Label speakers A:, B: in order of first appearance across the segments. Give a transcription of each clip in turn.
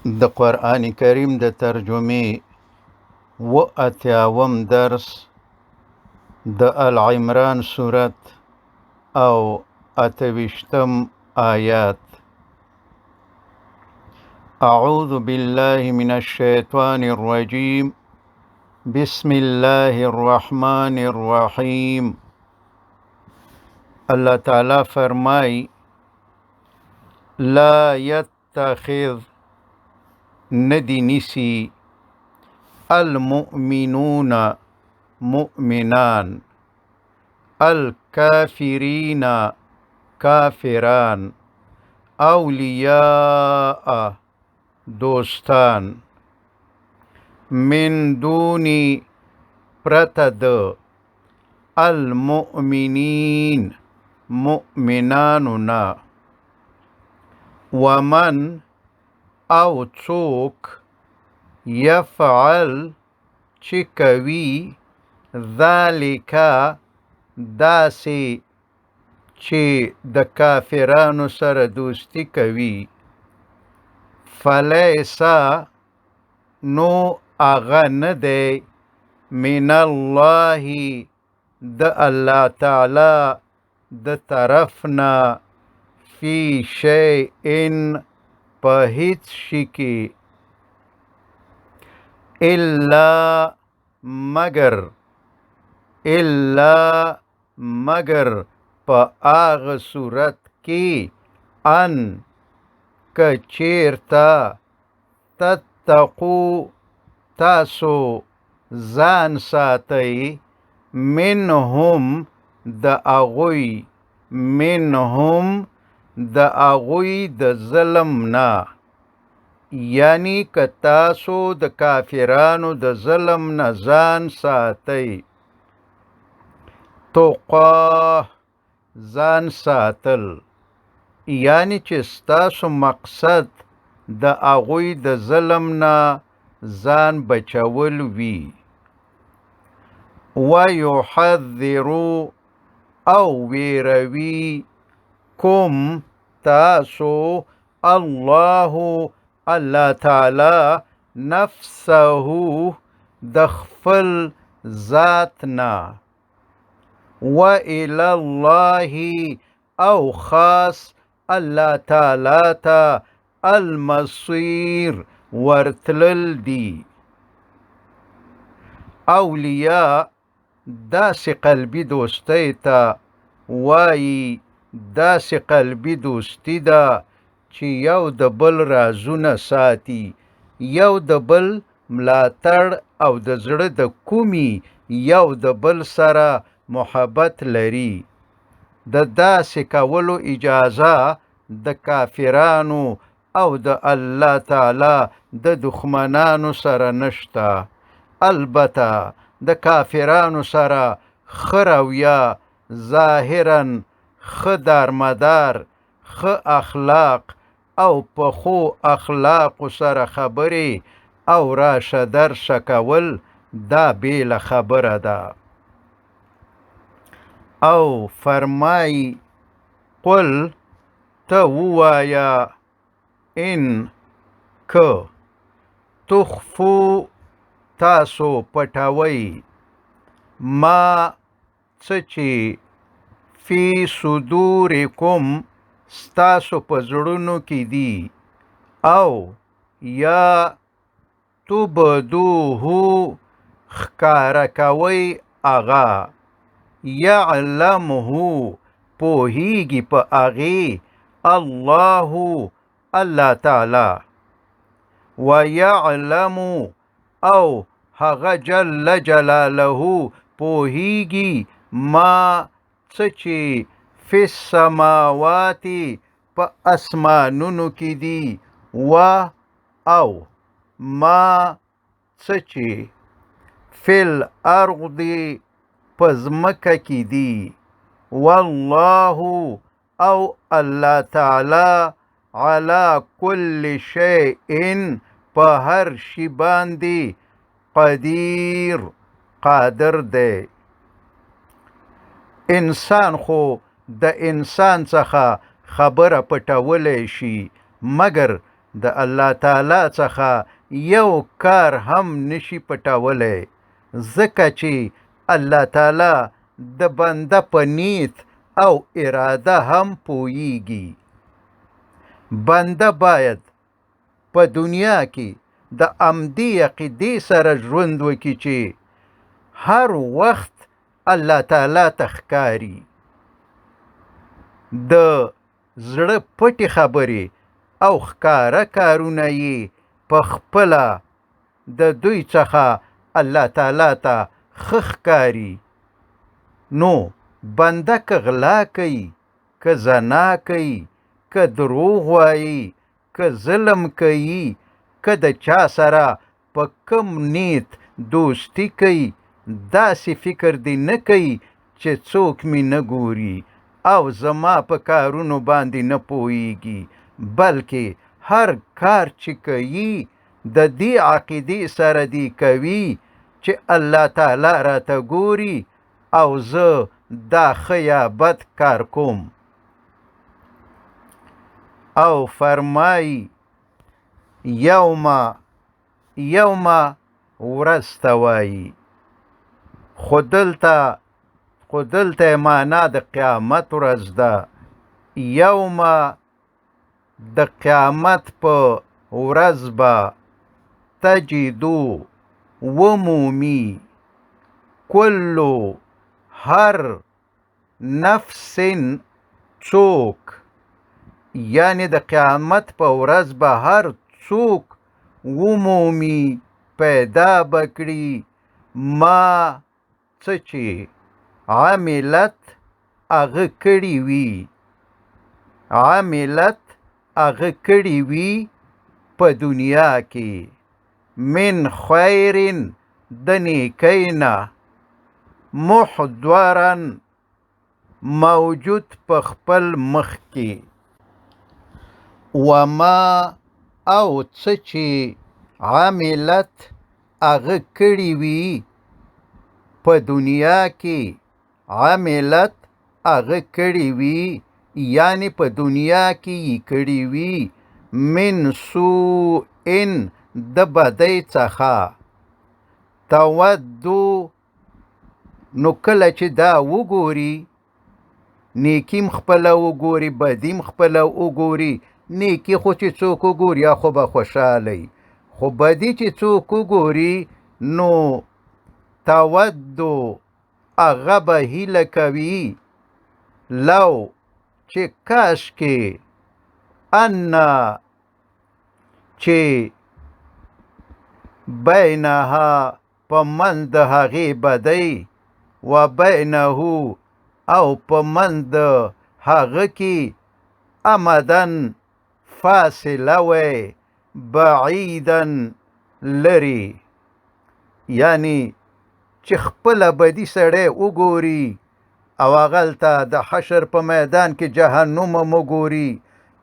A: د قرآن کریم د ترجمې و اتیاوم درس د العمران سورت او اتویشتم آیات. اعوذ بالله من الشیطان الرجیم بسم الله الرحمن الرحیم. اللہ تعالی فرمائی لا یتخذ ندی نسی المؤمنون مؤمنان الکافرین کافران اولیاء دوستان من دونی پرتد المؤمنین مؤمناننا ومن او څوک یفعل چکوی ذالکا داسی چې د کافرانو سره دوستی کوي فلیسا نو اغه نه دی من الله د الله تعالی د طرفنا فی شیء په هیڅ شي کې مگر په هغه صورت کې ان که چیرته تتقو تاسو ځان ساتئ منهم د اغوی د ظلم نه، یعنی که تاسو د کافرانو د ظلم نه ځان ساتئ. تقاه ځان ساتل، یعنی چې ستاسو مقصد د اغوی د ظلم نه ځان بچول وي. ویحذرو او ویروي کوم تاسو الله تعالی نفسه د خپل ذات نه. وإلی الله او خاص الله تعالی ته المصیر ورتلل دی. اولیاء داسې قلبي دوستی ته وایي، داسې قلبي دوستی ده چې یو د بل رازونه ساتي، یو د بل ملاتړ او د زړه د کومي یو د بل سره محبت لري. د داسې کولو اجازه د کافرانو او د الله تعالی د دښمنانو سره نشته. البته د کافرانو سره ښه رویه، ظاهرا ښه دارمدار، ښه اخلاق او په ښو اخلاقو سره خبرې او راشه درشه کول دا بیله خبره ده. او فرمای قل ته ووایه ان که تخفو تاسو پټوئ ما څه چې فی صدورکم ستاسو په زړونو کې دي، او یا تبدوه ښکاره کوئ هغه، یعلمه پوهیږي په هغې الله تعالی، ویعلم او هغه جل جلاله پوهیږي ما څه چې فی السماوات په اسمانونو کې دي، او ما څه چې فی الارض په ځمکه کې دي. والله او الله تعالی علی کل شیء په هر شي باندې قدیر قادر دی. انسان خو د انسان څخه خبره پټولی شي، مګر د الله تعالی څخه یو کار هم نشي پټولی، ځکه چې الله تعالی د بنده په نیت او اراده هم پوهیږي. بنده باید په دنیا کې د همدې عقیدې سره ژوند وکړي چې هر وخت الله تعالی ته ښکاري، د زړه پټې خبرې او ښکاره کارونه یې په خپله د دوی څخه الله تعالی ته ښه ښکاري. نو بنده که غلا کوي، که زنا کوي، که دروغ وایي، که ظلم کوي، که د چا سره په کم نیت دوستي کوي، داسې فکر دې نه کوي چې څوک مې نه ګوري او زما په کارونو باندې نه پوهیږي، بلکې هر کار چې کوي د دې عقیدې سره دې کوي چې الله تعالی راته ګوري او زه دا ښه یا بد کار کوم. او فرمایي یوم ورځ ته وایي، خو دلته معنا د قیامت ورځ ده. یوم د قیامت په ورځ به تجدو ومومي کلو هر نفس څوک، یعنی د قیامت په ورځ به هر څوک ومومي پیدا بکړي ما څه چې عملت هغه کړي وي، عملت هغه کړي وي په دنیا کې، من خیرن د نیکۍ نه، محضرن موجود په خپل مخ کې، وما او څه چې عملت هغه کړي وي په دنیا کې، عملت هغه کړي وي یعنی په دنیا کې یې کړي وي، من سوء د بدۍ څخه، تودو نو کله چې دا وګوري، نیکیم خپله وګوري، بدیم خپله وګوري، نیکي خو چې څوک وګوري خو به خوشحالی، خو بدي چې څوک وګوري نو تودو هغه به هیله کوي، لو چې کاشکې انا چې بینها په منځ د هغې بدۍ، و بینه او په منځ د هغه کې امدن فاصله وی، بعیدن لري، یعنی چې خپله بدي سړی وګوري او هغلته د حشر په میدان کې جهنم هم وګوري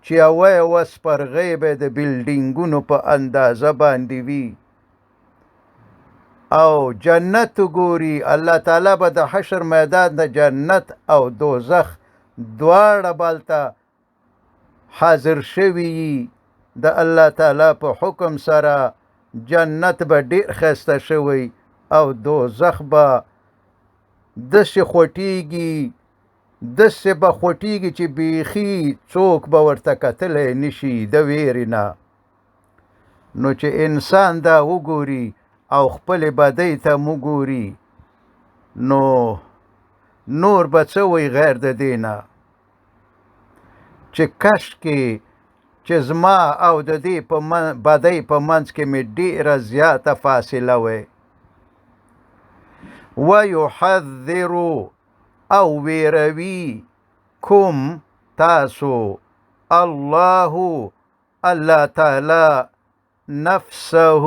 A: چې یوه سپرغۍ به د بلډینګونو په اندازه باندې وي، او جنت وګوري، الله تعالی به د حشر میدان د جنت او دوزخ دواړه بالته حاضر شوي د الله تعالی په حکم سره، جنت به ډیر ښایسته شوی او دوزخ به داسې خوټیږي، داسې به خوټیږي چې بیخي څوک به ورته کتلی نشي د ویرې نه. نو چې انسان دا وګوري او خپلې بدۍ ته وګوري نو نور به څه وی غیر د دې نه، چې کاشکې چې زما او د دې بدۍ په منځ کې مې ډیره زیاته فاصله وی. ویحذر او ویروي کوم تاسو الله تعالی نفسه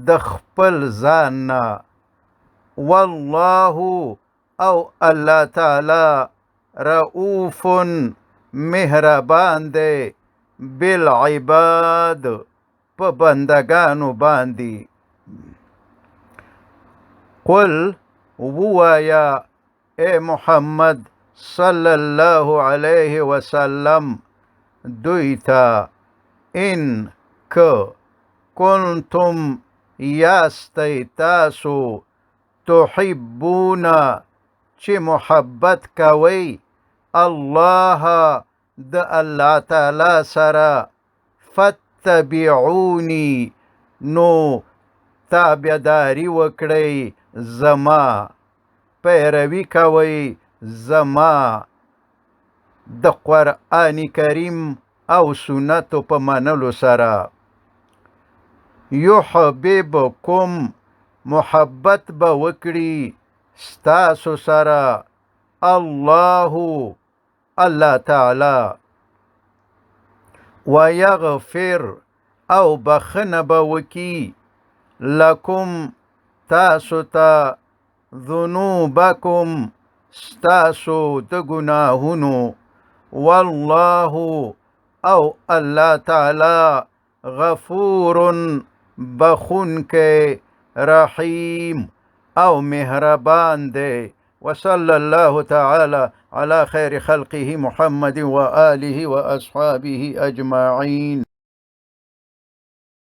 A: د خپل ځان نه، والله او الله تعالی رؤوف مهربان دی بالعباد په بندگانو باندې. قل ووایا اے محمد صلی الله علیه وسلم دوی ته، ان که کنتم یاستی تاسو تحبون چې محبت کوي الله د الله تعالی سره فاتبعوني نو تابعداري وکړئ زما پیروي کوي زما د قرآن کریم او سنتو په منلو سره یحببکم محبت به وکړي ستاسو سره الله تعالی ويغفر او بخنه به وکي لکم تاسو ته ذنوبکم ستاسو د ګناهونو والله او الله تعالی غفور بخونکی رحیم او مهربان دی وصلى الله تعالى على خير خلقه محمد وآله وأصحابه أجمعين.